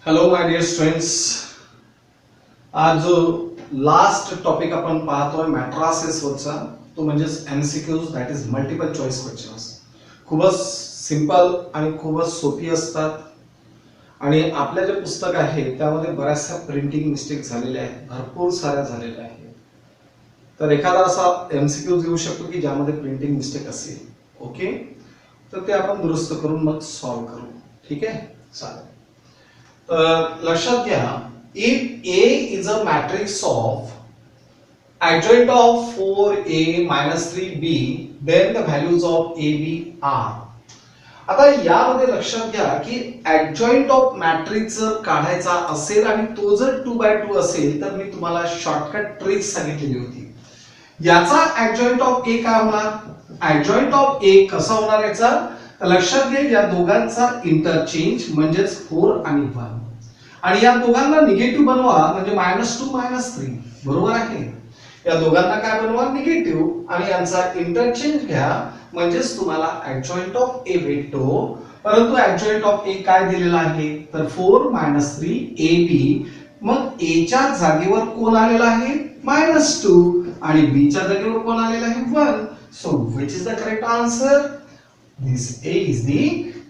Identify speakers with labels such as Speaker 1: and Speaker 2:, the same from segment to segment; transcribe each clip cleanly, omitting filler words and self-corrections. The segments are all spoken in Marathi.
Speaker 1: हॅलो माय डिअर स्टुडंट्स, आज जो लास्ट टॉपिक आपण पाहतोय मॅट्रासेस वरचा, तो म्हणजेच MCQs, that is multiple choice questions. खूपच सिंपल आणि खूपच सोपी असतात. आणि आपल्या जे पुस्तक आहे त्यामध्ये बऱ्याचशा प्रिंटिंग मिस्टेक झालेल्या आहेत, भरपूर साऱ्या झालेल्या आहेत. तर एखादा असा एमसीक्यूज येऊ शकतो की ज्यामध्ये प्रिंटिंग मिस्टेक असेल. ओके, तर ते आपण दुरुस्त करून मग सॉल्व्ह करू. ठीक आहे, चालेल. लक्षात घ्या, if A is a matrix of adjoint of 4A minus 3B, then the values of AB are. आता यामध्ये लक्षात घ्या की adjoint of matrix जर काढायचा असेल आणि तो जर 2x2 असेल तर मी तुम्हाला शॉर्टकट ट्रिक सांगितलेली होती. याचा adjoint of A काय होणार? adjoint of A कसा होणार याचा? तर लक्षात घ्या, या दोघांचा इंटरचेंज म्हणजेच 4 आणि 1, आणि या दोघांना निगेटिव्ह बनवा म्हणजे -2 -3. बरोबर आहे. या दोघांना काय बनवा? निगेटिव्ह, आणि यांचा इंटरचेंज घ्या म्हणजेच तुम्हाला adjoint of A भेटतो. परंतु adjoint of A काय दिलेला आहे? तर 4 - 3 AB. मग A च्या जागेवर कोण आलेला आहे? -2, आणि B च्या जागेवर कोण आलेला आहे? 1. So which is the correct answer? This A is the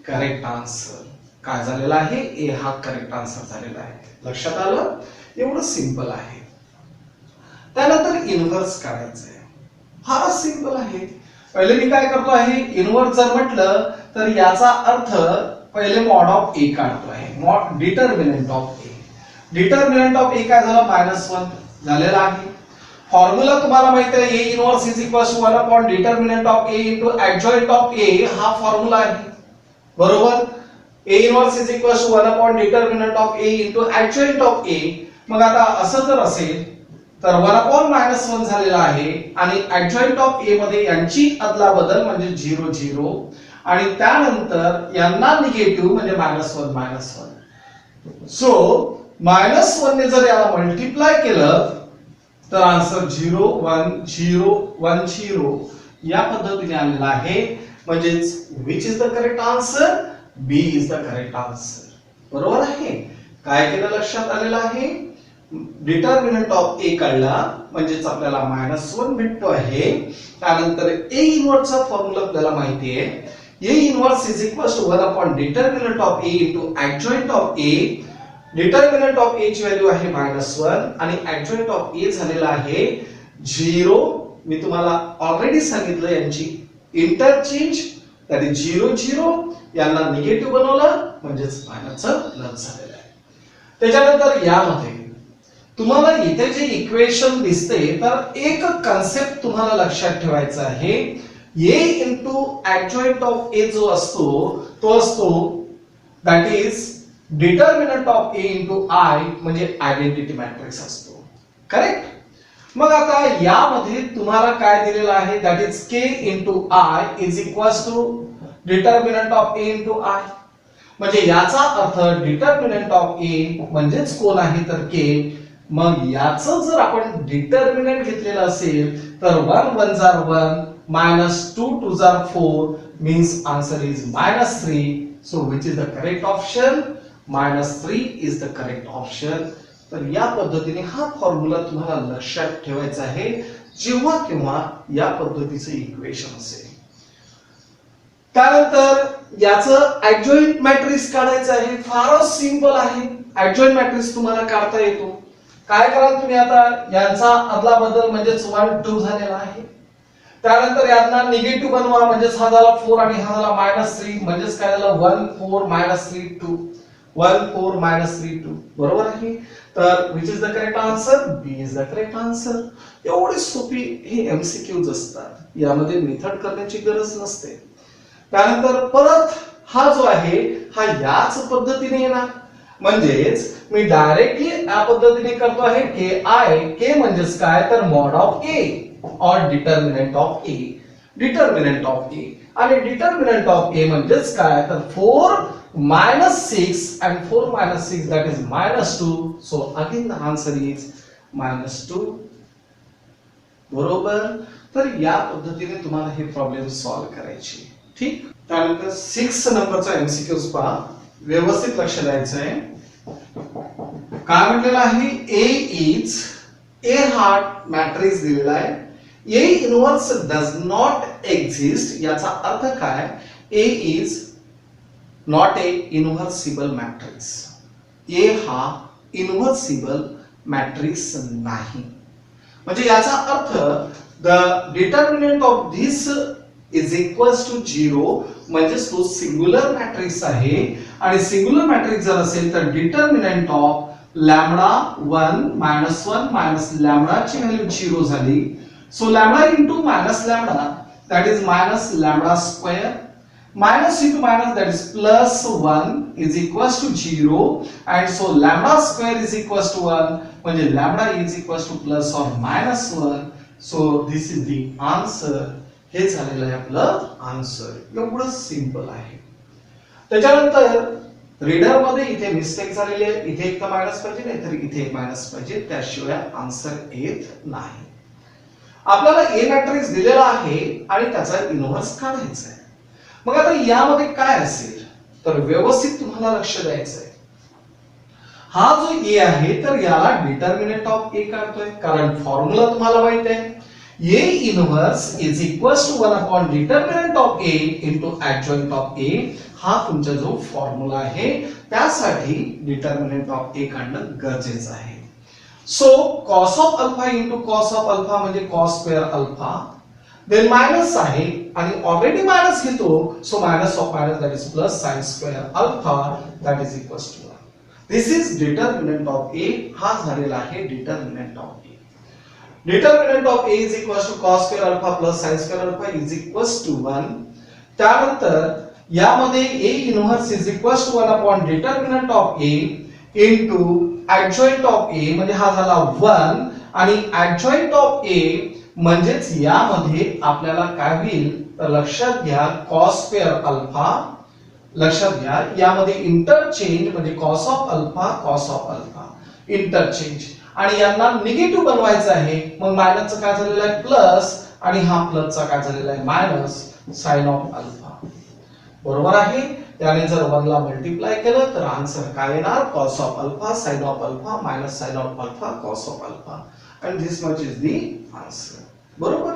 Speaker 1: correct answer. काय झालेला आहे? A हा करेक्ट आन्सर झालेला आहे. लक्षात आलं? एवढं सिंपल आहे. त्यानंतर इन्व्हर्स काढायचं आहे. फारच सिंपल आहे. पहिले मी काय करतो आहे, इन्व्हर्स जर म्हटलं तर याचा अर्थ पहिले मॉड ऑफ A काढतो आहे. Mod determinant of A. Determinant of A काय झालं? -1 झालेला आहे. फॉर्म्युला तुम्हाला माहिती आहे, A inverse is equal to 1 upon determinant of A into adjoint of A. हा फॉर्म्युला आहे. बरोबर. A inverse is equal to 1 upon determinant of A into adjoint of A. मग आता असं जर असेल तर 1 अपॉन -1 झालेला आहे, आणि adjoint ऑफ A मध्ये यांची अदलाबदल म्हणजे 0 0, आणि त्यानंतर यांना निगेटिव्ह म्हणजे -1. सो -1 ने जर याला मल्टिप्लाय केलं तर आन्सर 0 1 0 1 0 या पद्धतीने आलेला आहे. म्हणजेच which is the correct answer? B is the correct answer. बरोबर आहे. काय केलं लक्षात आलेलं आहे? डिटर्मिनंट ऑफ A काढला म्हणजेच आपल्याला -1 भेटतो आहे. त्यानंतर A इन्व्हर्सचा फॉर्म्युला आपल्याला माहिती आहे. A inverse is equal to 1 upon determinant of A into adjoint of A. Determinant of A ची व्हॅल्यू आहे -1, आणि adjoint ऑफ A झालेला आहे 0. मी तुम्हाला ऑलरेडी सांगितलं यांची इंटरचेंज, दॅट इज 0 0, यांना निगेटिव्ह बनवलं म्हणजेच मायनसचं प्लस झालेलं आहे. त्याच्यानंतर यामध्ये तुम्हाला इथे जे इक्वेशन दिसते तर एक कन्सेप्ट तुम्हाला लक्षात ठेवायचा आहे. A into adjoint of A जो असतो तो असतो that is determinant of A into I, म्हणजे आयडेंटिटी मॅट्रिक्स असतो. करेक्ट. मग आता यामध्ये तुम्हाला काय दिलेलं आहे? That is K into I is equals to determinant of A into I. म्हणजे याचा अर्थ डिटर्मिनंट ऑफ A म्हणजेच कोण आहे तर K. मग याचं जर आपण डिटर्मिनंट घेतलेलं असेल तर 1 1 जार 1 -2 2 जार 4 means answer is -3. So which is the correct option? -3 is the correct option. तर या पद्धतीने हा फॉर्म्युला तुम्हाला लक्षात ठेवायचा आहे जेव्हा केव्हा या पद्धतीचे इक्वेशन असेल. त्यानंतर याचं adjoint मॅट्रिक्स काढायचं आहे. फारच सिंपल आहे. adjoint मॅट्रिक्स तुम्हाला काढता येतो. काय कराल तुम्ही? आता यांचा अदला बदल म्हणजेच 1 2 झालेला आहे. त्यानंतर यांना निगेटिव्ह बनवा म्हणजेच हा झाला 4 आणि हा झाला -3, म्हणजेच काय झालं? 1 4 -3 2, 1 4 -3 2. बरोबर आहे. तर which is the correct answer? B is the correct answer. एवढी सोपी हे एमसीक्यूज असतात, यामध्ये मेथड करण्याची गरज नसते. त्यानंतर परत हा जो आहे हा याच पद्धतीने येणार. म्हणजेच मी डायरेक्टली या पद्धतीने करतो आहे. के म्हणजेच काय तर मॉड ऑफ A और determinant of A. Determinant of A आणि डिटर्मिनंट ऑफ A म्हणजेच काय तर 4 -6 and 4 -6 that is -2. So again the answer is -2. बरोबर. तर या पद्धतीने तुम्हाला हे प्रॉब्लेम सॉल्व्ह करायचे. ठीक. त्यानंतर 6 नंबरचा एमसीक्यूज पहा. व्यवस्थित लक्ष द्यायचं आहे. काय म्हटलेलं आहे ए इज ए हा मॅट्रिक्स दिलेला आहे A inverse does not exist याचा अर्थ काय A is not a invertible matrix A हा इनव्हर्सिबल मॅट्रिक्स नाही म्हणजे याचा अर्थ the determinant of this is equals to 0 म्हणजे तो सिंग्युलर मॅट्रिक्स आहे आणि सिंग्युलर मॅट्रिक्स जर असेल तर determinant of lambda 1 1 minus lambda ची व्हॅल्यू 0 झाली so lambda into minus lambda that is minus lambda square minus into minus that is plus 1 is equals to 0 and so lambda square is equals to 1 म्हणजे lambda is equals to plus or minus 1 so this is the answer हे झालेलं आहे आपलं आन्सर एवढं सिंपल आहे त्याच्यानंतर रीडर मध्ये इथे मिस्टेक झालेली आहे इथे एक तर मायनस पाहिजे नाही तर इथे एक मायनस पाहिजे त्याशिवाय आन्सर येत नाही आपल्याला ए मॅट्रिक्स दिलेला आहे आणि त्याचा इनव्हर्स काढायचा आहे मग आता यामध्ये काय असेल तर व्यवस्थित तुम्हाला लक्ष द्यायचं आहे हा जो ए आहे तर याला डिटर्मिनंट ऑफ ए काढतोय कारण फॉर्म्युला तुम्हाला माहित आहे A inverse is equals to 1 upon determinant of A into adjoint of A हा तुमचा जो फॉर्म्युला आहे त्यासाठी डिटर्मिनंट ऑफ ए काढणं गरजेचं आहे so cos of alpha into cos of alpha म्हणजे cos square alpha then minus आहे आणि ऑलरेडी मायनस घेतो so minus of minus that is plus sin square alpha that is equals to 1 this is determinant of A हा झालेला आहे determinant of A determinant of A is equals to cos square alpha plus sin square alpha is equals to 1 त्यानंतर यामध्ये A inverse is equals to 1 upon determinant of A into adjoint of A म्हणजे हा झाला 1 आणि ऍडजॉइंट ऑफ ए म्हणजेच यामध्ये आपल्याला काय होईल तर लक्षात घ्या cos स्क्वेअर अल्फा लक्षात घ्या यामध्ये इंटरचेंज म्हणजे cos ऑफ अल्फा इंटरचेंज आणि यांना निगेटिव्ह बनवायचं आहे मग मायनसचं काय झालेलं आहे प्लस आणि हा प्लसचा काय झालेला आहे मायनस sin ऑफ अल्फा बरोबर आहे त्याने जर 1 ला मल्टिप्लाय केलं तर आन्सर काय येणार cos of alpha sin of alpha minus sin of alpha cos of alpha and this much is the answer बरोबर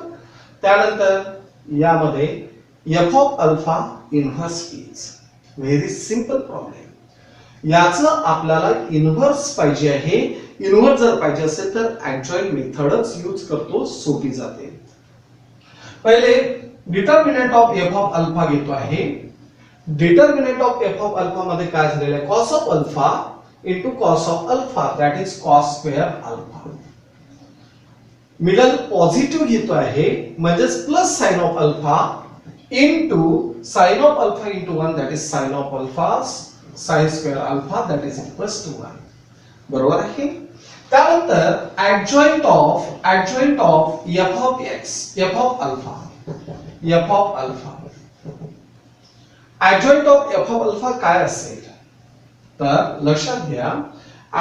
Speaker 1: त्यानंतर यामध्ये f of alpha inverse is very simple problem याचं आपल्याला इन्व्हर्स पाहिजे आहे इन्व्हर्स जर पाहिजे असेल तर ऍडजॉइंट मेथडच यूज करतो सोपी जाते पहिले determinant of f of alpha घेतो आहे determinant of f of alpha मध्ये काय झालेलं आहे cos of alpha into cos of alpha that is cos square alpha middle positive घेतो आहे म्हणजेच plus sin of alpha into sin of alpha into 1 that is sin of alpha sin square alpha that is equals to 1 बरोबर आहे त्यानंतर adjoint of f of x f of alpha adjoint of f of alpha काय असेल तर लक्षात घ्या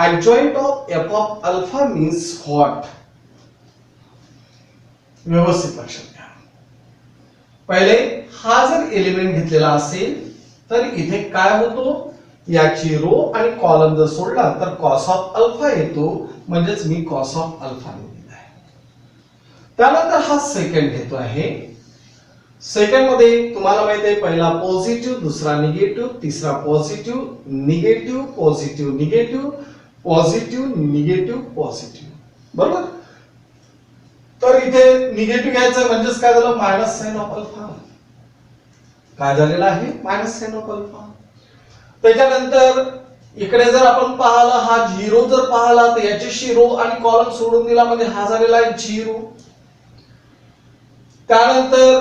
Speaker 1: adjoint of f of alpha means what व्यवस्थित लक्षात घ्या पहिले हा जर एलिमेंट घेतलेला असेल तर इथे काय होतो याची रो आणि कॉलम जर सोडला तर cos ऑफ अल्फा येतो म्हणजेच मी cos ऑफ अल्फा लिहिलेला आहे त्यानंतर हा सेकंड घेतो आहे सेकंड मध्ये तुम्हाला माहिती आहे पहिला पॉझिटिव्ह दुसरा निगेटिव्ह तिसरा positive negative positive negative positive negative positive बरोबर तर इथे निगेटिव्ह घ्यायचं म्हणजेच काय झालं मायनस sin ऑफ अल्फा काय झालेला आहे मायनस sin ऑफ अल्फा त्याच्यानंतर इकडे जर आपण पाहिला हा 0 जर पाहिला तर याच्याशी रो आणि कॉलम सोडून दिला म्हणजे हा झालेला आहे 0 त्यानंतर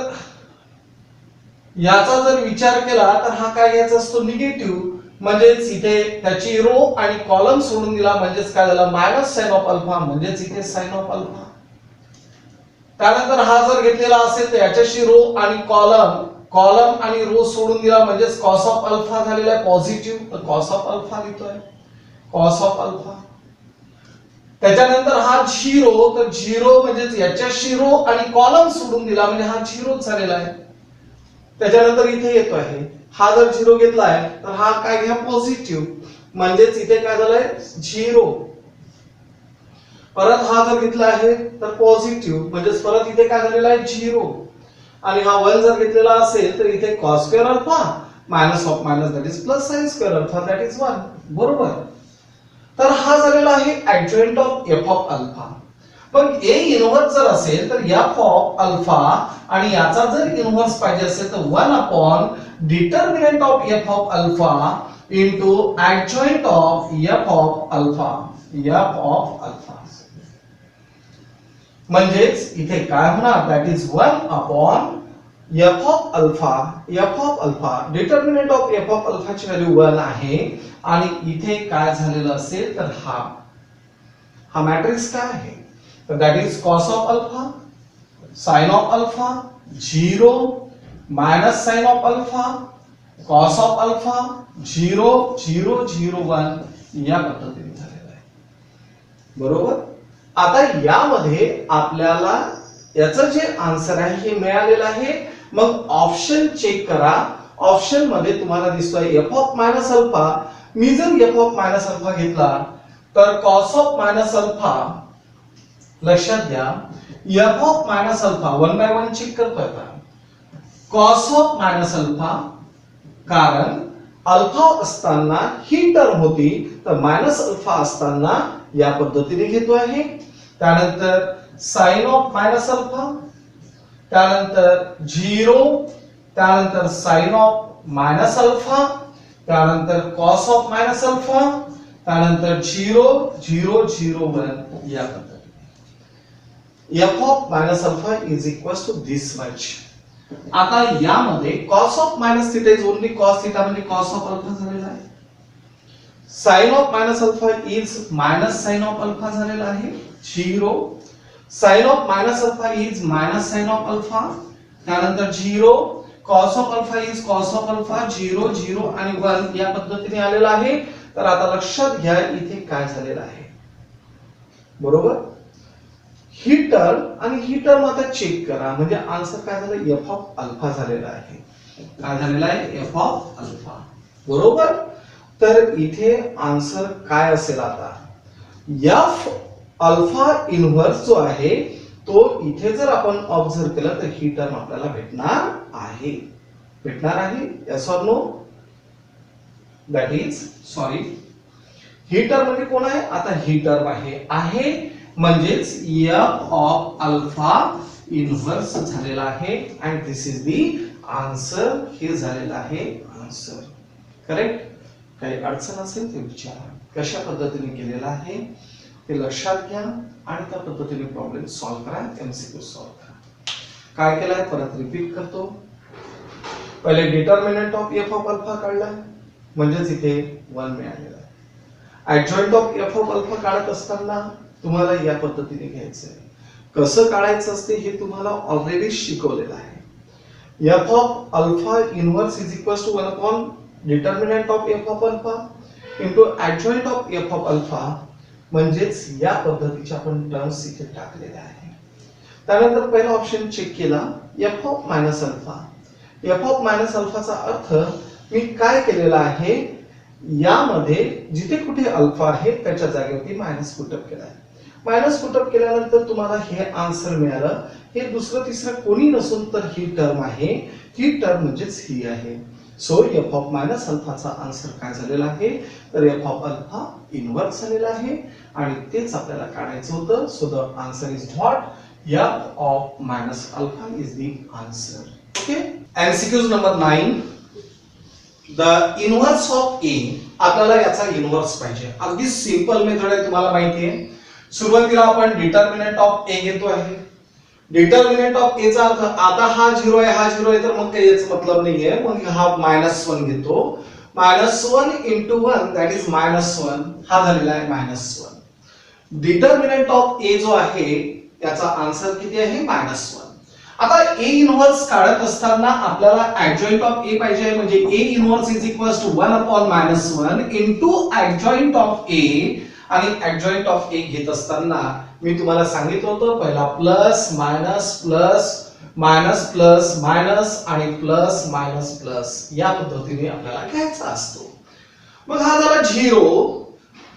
Speaker 1: याचा जर विचार केला तर हा काय घ्यायचा असतो निगेटिव्ह म्हणजेच इथे त्याची रो आणि कॉलम सोडून दिला म्हणजेच काय झालं मायनस sin ऑफ अल्फा म्हणजेच इथे sin ऑफ अल्फा त्यानंतर हा जर घेतलेला असेल तर याच्याशी रो आणि कॉलम आणि रो सोडून दिला म्हणजेच cos ऑफ अल्फा झालेला आहे पॉझिटिव्ह तर cos ऑफ अल्फा लिहितोय cos ऑफ अल्फा त्याच्यानंतर हा 0 तर 0 म्हणजेच याच्याशी रो आणि कॉलम सोडून दिला म्हणजे हा 0 झालेला आहे त्याच्यानंतर इथे येतो आहे हा जर 0 घेतलाय तर हा काय घ्या पॉझिटिव्ह म्हणजेच इथे काय झालंय 0. परत हा जर घेतला आहे तर पॉझिटिव्ह, म्हणजेच परत इथे काय झालेला आहे 0. आणि हा 1 जर घेतलेला असेल तर इथे cos square alpha minus of minus that is plus sin square alpha that is 1. बरोबर. तर हा झालेला आहे adjoint of f of alpha. पण a इनव्हर्स जर असेल तर f ऑफ अल्फा आणि याचा जर इनव्हर्स पाहिजे असेल तर 1 upon determinant of f of alpha into adjoint of f of alpha. f of alpha म्हणजेच इथे काय होणार that is 1 upon f of alpha. f of alpha determinant of f of अल्फाची व्हॅल्यू 1 आहे आणि इथे काय झालेलं असेल तर हा मॅट्रिक्स काय आहे तर that is cos of alpha sin of alpha 0 minus sin of alpha cos of alpha 0 0 0 1 या पद्धतीने झालेलं आहे. बरोबर. आता यामध्ये आपल्याला याचं जे आन्सर आहे हे मिळालेलं आहे. मग ऑप्शन चेक करा. ऑप्शन मध्ये तुम्हाला दिसतोय f ऑफ मायनस अल्फा. मी जर f ऑफ मायनस अल्फा घेतला तर cos ऑफ मायनस अल्फा, लक्षात घ्या f of minus alpha 1 by 1 check करतोय आता. cos ऑफ मायनस अल्फा, कारण अल्फा असताना ही टर्म होती तर मायनस अल्फा असताना या पद्धतीने घेतो आहे. त्यानंतर sin ऑफ मायनस अल्फा, त्यानंतर 0, त्यानंतर sin ऑफ मायनस अल्फा, त्यानंतर cos ऑफ मायनस अल्फा, त्यानंतर 0 0 0 1 या पद्धतीने f of minus alpha is equals to this much. आता यामध्ये cos of minus theta is only cos theta म्हणजे cos ऑफ अल्फा झालेला आहे. sin of minus alpha is minus sin of alpha झालेला आहे 0. sin of minus alpha is minus sin of alpha, त्यानंतर 0. cos of alpha is cos of alpha 0 0 आणि 1 या पद्धतीने आलेला आहे. तर आता लक्षात घ्या इथे काय झालेलं आहे. बरोबर. ही टर्म आणि ही टर्म आता चेक करा म्हणजे आन्सर काय झालं f ऑफ अल्फा झालेला आहे. काय झालेला आहे f ऑफ अल्फा. बरोबर. तर इथे आन्सर काय असेल आता f अल्फा इनव्हर्स जो आहे तो इथे जर आपण ऑब्झर्व केला तर ही टर्म आपल्याला भेटणार आहे. yes or no? That is sorry he term म्हणजे कोण आहे आता ही टर्म आहे म्हणजेच f ऑफ अल्फा इनव्हर्स झालेला आहे and this is the answer. हे झालेला आहे आन्सर. करेक्ट. काही अडचण असेल ते विचारा. कशा पद्धतीने केलेला आहे ते लक्षात घ्या आणि त्या पद्धतीने प्रॉब्लेम सॉल्व्ह करा. एमसीक्यू सॉल्व्ह करा. काय केलंय परत रिपीट करतो. पहिले determinant of f of alpha काढलाय म्हणजेच इथे 1 मिळालेला आहे. Adjoint of f of alpha काढत असताना तुम्हाला या पद्धतीने घ्यायचंय. कसं काढायचं असते हे तुम्हाला ऑलरेडी शिकवलेलं आहे. f of alpha inverse is equals to 1 upon determinant of f of alpha into adjoint of f of alpha. म्हणजेच या पद्धतीचे आपण टर्म्स इथे टाकलेले आहे. त्यानंतर पहिला ऑप्शन चेक केला f of minus alpha. f of minus अल्फाचा अर्थ मी काय केलेला आहे यामध्ये जिथे कुठे अल्फा आहे त्याच्या जागेवरती मायनस पुटअप केलाय. मायनस पुटअप केल्यानंतर तुम्हाला हे आन्सर मिळालं. हे दुसरं तिसरं कोणी नसून तर ही टर्म आहे. ही टर्म म्हणजेच ही आहे. सो f ऑफ मायनस अल्फाचा आन्सर काय झालेला आहे तर f ऑफ अल्फा इनव्हर्स झालेला आहे आणि तेच आपल्याला काढायचं होतं. So the answer is what f of minus alpha is the answer. Okay. MCQs number 9. The inverse of a. आपल्याला याचा इनव्हर्स पाहिजे. अगदी सिंपल मेथड आहे तुम्हाला माहिती आहे. सुरुवातीला आपण डिटर्मिनंट ऑफ a घेतो आहे. डिटर्मिनंट ऑफ a चा अर्थ आता हा 0 आहे हा 0 आहे तर मग काही याचा मतलब नाहीये. मग हा -1 घेतो. -1 into 1 that is -1 हा झालेला आहे -1. डिटर्मिनंट ऑफ a जो आहे त्याचा आन्सर किती आहे -1. आता a इनव्हर्स काढत असताना आपल्याला ऍडजॉइंट ऑफ a पाहिजे म्हणजे a inverse is equals to 1 upon -1 into adjoint of a. आणि ऍडजॉइंट ऑफ a घेत असताना मी तुम्हाला सांगितलं होतं पहिला plus minus plus minus plus minus आणि प्लस मायनस प्लस या पद्धतीने आपल्याला घ्यायचा असतो. मग हा झाला 0,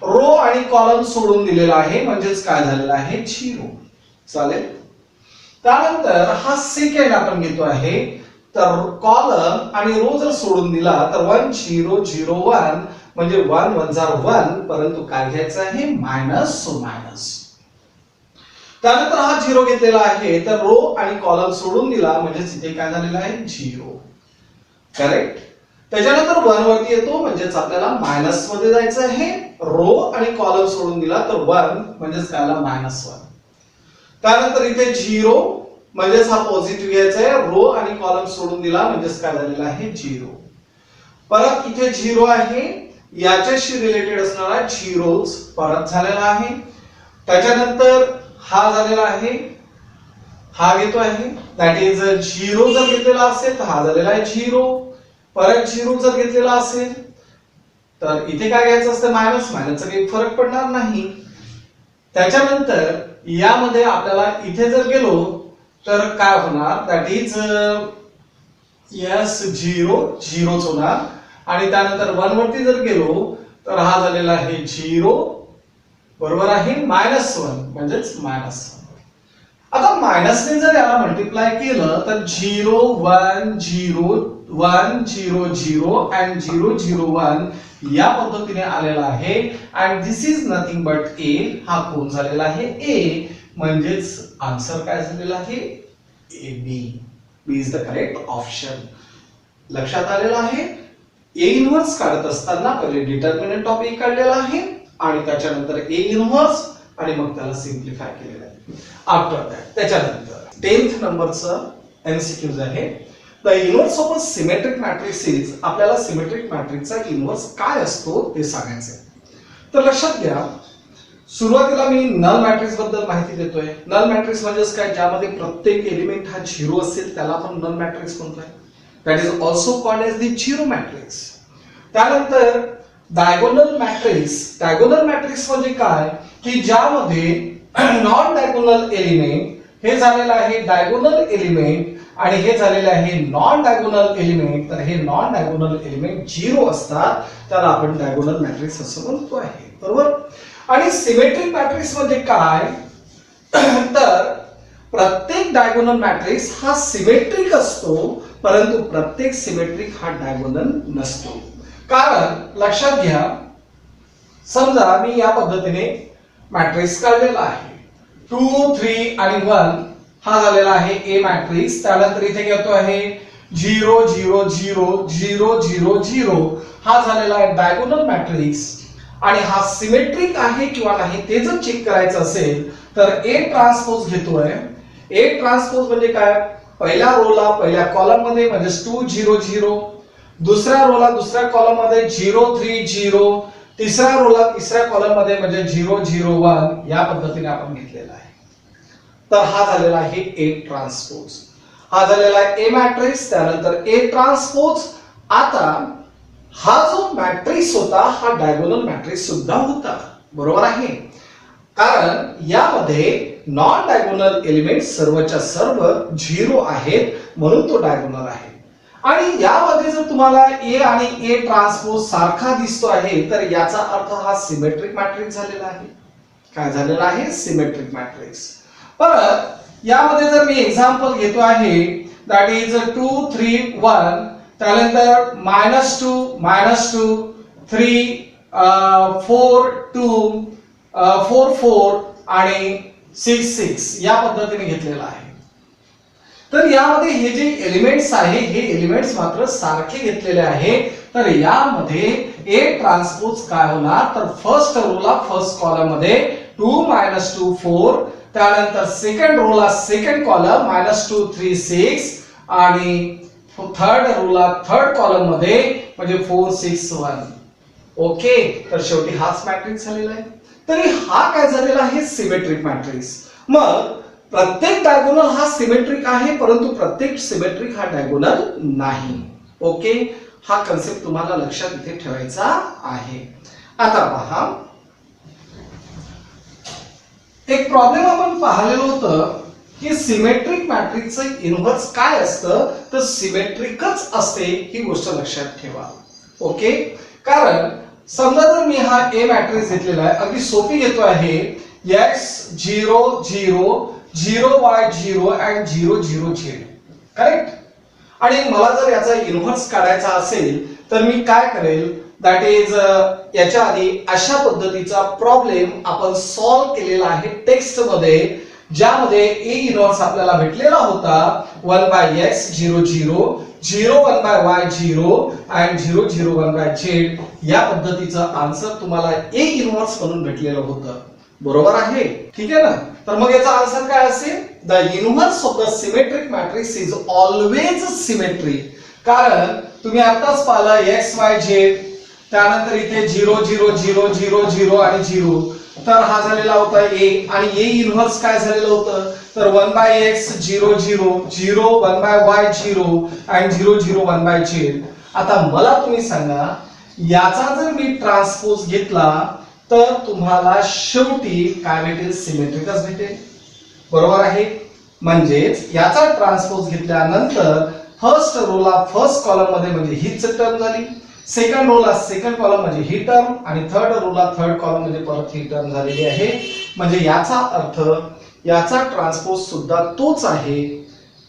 Speaker 1: रो आणि कॉलम सोडून दिलेला आहे म्हणजेच काय झालेला आहे 0. चालेल. त्यानंतर हा सेकंड आपण घेतो आहे, तर कॉलम आणि रो जर सोडून दिला तर 1 0 0 1 म्हणजे 1 1 1, परंतु काय घ्यायचं आहे मायनस, सो मायनस. त्यानंतर हा 0 घेतलेला आहे तर रो आणि कॉलम सोडून दिला म्हणजे इथे काय झालेलं आहे 0. करेक्ट. त्याच्यानंतर 1 वरती येतो म्हणजेच आपल्याला मायनस मध्ये जायचं आहे, रो आणि कॉलम सोडून दिला तर 1 म्हणजेच काय आला -1. त्यानंतर इथे 0 म्हणजेच हा पॉझिटिव्ह घ्यायचा आहे, रो आणि कॉलम सोडून दिला म्हणजेच काय झालेला आहे 0. परत इथे 0 आहे, याच्याशी रिलेटेड असणारा 0 परत झालेला आहे. त्याच्यानंतर हा झालेला आहे, हा घेतो आहे, दॅट इज 0 जर घेतलेला असेल तर हा झालेला आहे 0. परत 0 जर घेतलेला असेल तर इथे काय घ्यायचं असतं मायनस, मायनसचा काही फरक पडणार नाही. त्याच्यानंतर यामध्ये आपल्याला इथे जर गेलो तर काय होणार, दॅट इज यस 0 0च होणार. आणि त्यानंतर 1 वरती जर गेलो तर हा झालेला आहे 0, बरोबर आहे -1 म्हणजेच -1. आता मायनसने जर याला मल्टिप्लाय केलं तर 0 1 0 1 0 0 अँड 0 0 1 या पद्धतीने आलेला आहे. And this is nothing but A. हा कोण झालेला आहे ए, म्हणजेच आन्सर काय झालेला आहे A B. B is the correct option. लक्षात आलेला आहे. ए इनव्हर्स काढत असताना पहिले डिटर्मिनंट ऑफ ए काढलेला आहे आणि त्याच्यानंतर ए इनव्हर्स आणि मग त्याला सिम्प्लिफाय केलेलं आहे. आफ्टर दॅट त्याच्यानंतर 10th नंबरचं एमसीक्यूज आहे. The inverse of a symmetric matrix is. आपल्याला सिमेट्रिक मॅट्रिक्सचा इनव्हर्स काय असतो ते सांगायचं आहे. तर लक्षात घ्या, सुरुवातीला मी नल मॅट्रिक्स बद्दल माहिती देतोय. नल मॅट्रिक्स म्हणजेच काय, ज्यामध्ये प्रत्येक एलिमेंट हा 0 असेल त्याला आपण नल मॅट्रिक्स म्हणतोय. That is also called as the zero matrix. त्यानंतर डायगोनल मॅट्रिक्स. डायगोनल मॅट्रिक्स म्हणजे काय की ज्यामध्ये नॉन डायगोनल एलिमेंट हे झालेलं आहे डायगोनल एलिमेंट आणि हे झालेले आहे नॉन डायगोनल एलिमेंट. तर हे नॉन डायगोनल एलिमेंट 0 असतात, त्याला आपण डायगोनल मॅट्रिक्स असं म्हणतो आहे. बरोबर. आणि सिमेट्रिक मॅट्रिक्स म्हणजे काय, तर प्रत्येक डायगोनल मॅट्रिक्स हा सिमेट्रिक असतो, परंतु प्रत्येक सिमेट्रिक हा डायगोनल नसतो. कारण लक्षात घ्या, समजा मी या पद्धतीने मॅट्रिक्स काढलेला आहे 2 3 आणि 1. हा झालेला आहे ए मॅट्रिक्स. त्यानंतर इथे घेतो आहे 0 0 0 0 0 0. हा झालेला आहे डायगोनल मॅट्रिक्स. आणि हा सिमेट्रिक आहे किंवा नाही ते जर चेक करायचं असेल तर ए ट्रान्सपोज घेतोय. ए ट्रान्सपोज म्हणजे काय, पहिल्या रोला पहिल्या कॉलम मध्ये म्हणजे 2 0 0, दुसऱ्या रोला दुसऱ्या कॉलम मध्ये 0 3 0, तिसऱ्या रोला तिसऱ्या कॉलम मध्ये म्हणजे 0 0 1. या पद्धतीने आपण घेतलेला आहे. तर हा झालेला आहे ए ट्रान्सपोज. हा झालेला आहे ए मॅट्रिक्स. त्यानंतर ए ट्रान्सपोज. आता हा जो मॅट्रिक्स होता हा डायगोनल मॅट्रिक्स सुद्धा होता, बरोबर आहे. कारण यामध्ये नॉन डायगोनल एलिमेंट सर्वच्या सर्व 0 आहेत म्हणून तो डायगोनल आहे. आणि यामध्ये जर तुम्हाला ए आणि ए ट्रान्सपोज सारखा दिसतो आहे तर याचा अर्थ हा सिमेट्रिक मॅट्रिक्स झालेला आहे. काय झालेला आहे, सिमेट्रिक मॅट्रिक्स. परत यामध्ये जर मी एक्झाम्पल घेतो आहे दॅट इज 2 3 1. त्यानंतर -2 3 4 2 4 4 आणि 6 6 या पद्धतीने घेतलेला आहे. तर यामध्ये हे जे एलिमेंट्स आहे हे एलिमेंट्स मात्र सारखे घेतलेले आहे. तर यामध्ये ए ट्रान्सपोज काय होणार, तर फर्स्ट रोला फर्स्ट कॉलम मध्ये 2 2 4. त्यानंतर सेकंड रोला सेकंड कॉलम -2 3 6 आणि थर्ड रोला थर्ड कॉलम मध्ये म्हणजे 4 6 1. ओके. तर शेवटी हाच मॅट्रिक्स झालेला आहे. तरी हा काय झालेला आहे, सिमेट्रिक मॅट्रिक्स. मग प्रत्येक डायगोनल हा सिमेट्रिक आहे परंतु प्रत्येक सिमेट्रिक हा डायगोनल नाही. ओके. हा कन्सेप्ट तुम्हाला लक्षात इथे ठेवायचा आहे. आता पहा, एक प्रॉब्लेम आपण पाहिलेलं होतं की सिमेट्रिक मॅट्रिक्सचं इन्व्हर्स काय असतं, तर सिमेट्रिकच असते ही गोष्ट लक्षात ठेवा. ओके. कारण समजा जर मी हा ए मॅट्रिक्स घेतलेला आहे, अगदी सोपी घेतो आहे, x0 0 0y0 and 0 0 z, correct. आणि मला जर याचा इन्व्हर्स काढायचा असेल तर मी काय करेल, दॅट इज याच्या आधी अशा पद्धतीचा प्रॉब्लेम आपण सॉल्व्ह केलेला आहे टेक्स्ट मध्ये, ज्यामध्ये ए इन्व्हर्स आपल्याला भेटलेला होता 1/x 0 0 0 1/y 0 and 0 0 1/z. या पद्धतीचं आन्सर तुम्हाला ए इन्व्हर्स म्हणून भेटलेलं होतं, बरोबर आहे, ठीक आहे ना. तर मग याचा आन्सर काय असेल, the inverse of the symmetric matrix is always symmetric. कारण तुम्ही आताच पाहिलं x y z, त्यानंतर इथे 0 0 0 0 0 आणि 0, तर हा झालेला होता ए, आणि ए इन्व्हर्स काय झालेलं होतं, तर 1/x 0 0 0 1/y 0 and 0 0 1/z. आता मला तुम्ही सांगा, याचा जर मी ट्रान्सपोज घेतला तर तुम्हाला शेवटी काय भेटेल, सिमेट्रिकच भेटेल, बरोबर आहे. म्हणजेच याचा ट्रान्सपोज घेतल्यानंतर फर्स्ट रोला फर्स्ट कॉलम मध्ये म्हणजे हीच टर्म झाली, सेकंड रोला सेकंड कॉलम म्हणजे ही टर्म, आणि थर्ड रोला थर्ड कॉलम मध्ये परत ही टर्म झालेली आहे. म्हणजे याचा अर्थ याचा ट्रान्सपोज सुद्धा तोच आहे,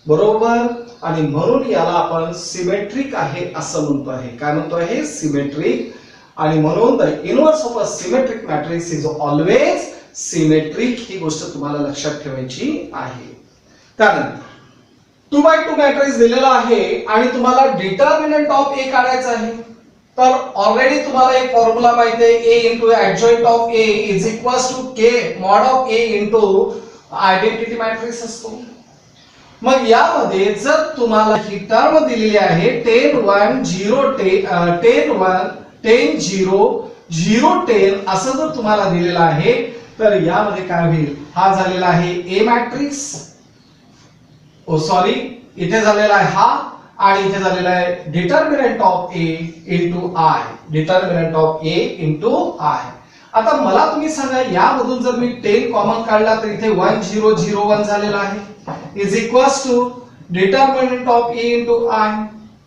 Speaker 1: बरोबर. आणि म्हणून याला आपण सिमेट्रिक आहे असं म्हणतो आहे. काय म्हणतो आहे, सिमेट्रिक. आणि म्हणून the inverse of a symmetric matrix is always symmetric, ही गोष्ट तुम्हाला लक्षात ठेवायची आहे. त्यानंतर 2x2 मॅट्रिक्स दिलेला आहे आणि तुम्हाला डिटर्मिनंट ऑफ ए काढायचा आहे. तर ऑलरेडी तुम्हाला एक फॉर्म्युला माहिती आहे, a into adjoint of a is equals to k mod of a into identity matrix असतो. मग यामध्ये जर तुम्हाला ही टर्म दिलेली आहे 10 1 0 10 1 10 0 0 10 असं जर तुम्हाला दिलेलं आहे, तर यामध्ये काय होईल, हा झालेला आहे ए मॅट्रिक्स, ओ सॉरी इथे झालेला आहे हा, आणि इथे झालेला आहे determinant of A into I, determinant of A into I. आता मला तुम्ही सांगा, यामधून जर मी 10 कॉमन काढला तर इथे 1 0 0 1 झालेला आहे, is equals to determinant of A into I,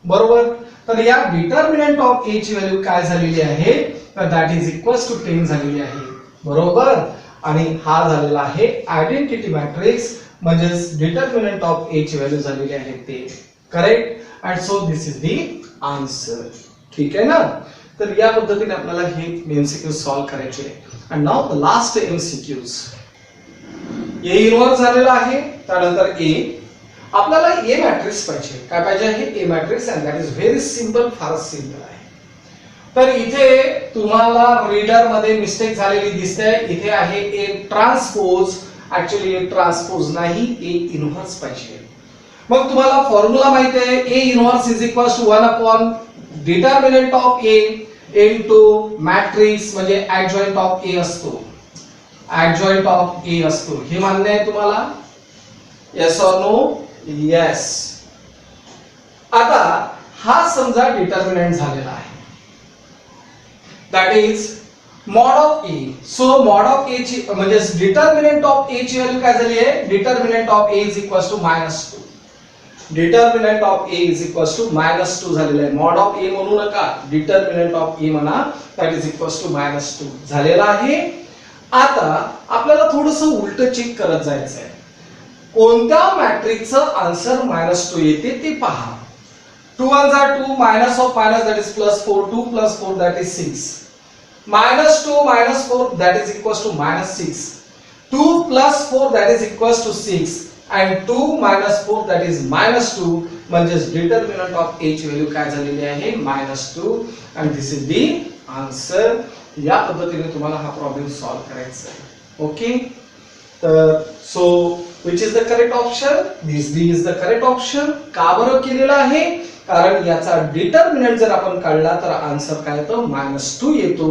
Speaker 1: बरोबर. तर या डिटर्मिनंट ऑफ ए ची व्हॅल्यू काय झालेली आहे, तर दॅट इज इक्वल्स टू 10 झालेली आहे, बरोबर. आणि हा झालेला आहे आयडेंटिटी मॅट्रिक्स, म्हणजेच डिटर्मिनंट ऑफ ए ची व्हॅल्यू झालेली आहे ते, correct. And so this is the answer, ठीक आहे ना. तर या पद्धतीने आपल्याला हे एमसीक्यू सॉल्व्ह करायचे. And now the last MCQs. A inverse झालेला आहे, त्यानंतर ए, आपल्याला ए मॅट्रिक्स पाहिजे. काय पाहिजे आहे, A matrix, and that is very simple, फारच सिंपल आहे. तर इथे तुम्हाला रीडर मध्ये मिस्टेक झालेली दिसते. इथे आहे A transpose, actually A transpose नाही, ए इन्व्हर्स पाहिजे. मग तुम्हाला फॉर्म्युला माहिती आहे, A inverse is equals to 1 upon determinant of A into matrix, म्हणजे ऍडजॉइंट ऑफ ए असतो, ऍडजॉइंट ऑफ ए असतो. हे मान्य आहे तुम्हाला, येस ऑर नो, येस. आता हा समजा डिटर्मिनंट झालेला आहे, that is mod of A. So mod of A ची म्हणजे डिटर्मिनंट ऑफ ए ची व्हॅल्यू काय झाली आहे, determinant of A is equals to -2, determinant of A is equals to -2 झालेला आहे. मॉड ऑफ ए म्हणू नका, डिटर्मिनंट ऑफ ए म्हणा, दॅट इज इक्वल्स टू -2 झालेला आहे. आता आपल्याला थोडंसं उलट चेक करत जायचं आहे, कोणत्या मॅट्रिक्सचं आन्सर -2 येते ते पहा. 2 1 2, minus of minus, that is +4, 2 + 4 that is 6, -2 - 4 that is equals to -6, 2 + 4 that is equals to 6, and 2 - 4 that is -2. म्हणजेच डिटर्मिनंट ऑफ ए ची व्हॅल्यू काय झालेली आहे, -2, and this is the answer. या पद्धतीने तुम्हाला हा प्रॉब्लेम सॉल्व्ह करायचा आहे, ओके. तर so which is the correct option, this D is the correct option. का बरं केलेलं आहे, कारण याचा डिटर्मिनंट जर आपण काढला तर आन्सर काय येतो, -2 येतो,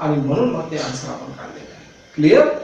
Speaker 1: आणि म्हणून मग ते आन्सर आपण काढलेलं आहे. क्लिअर.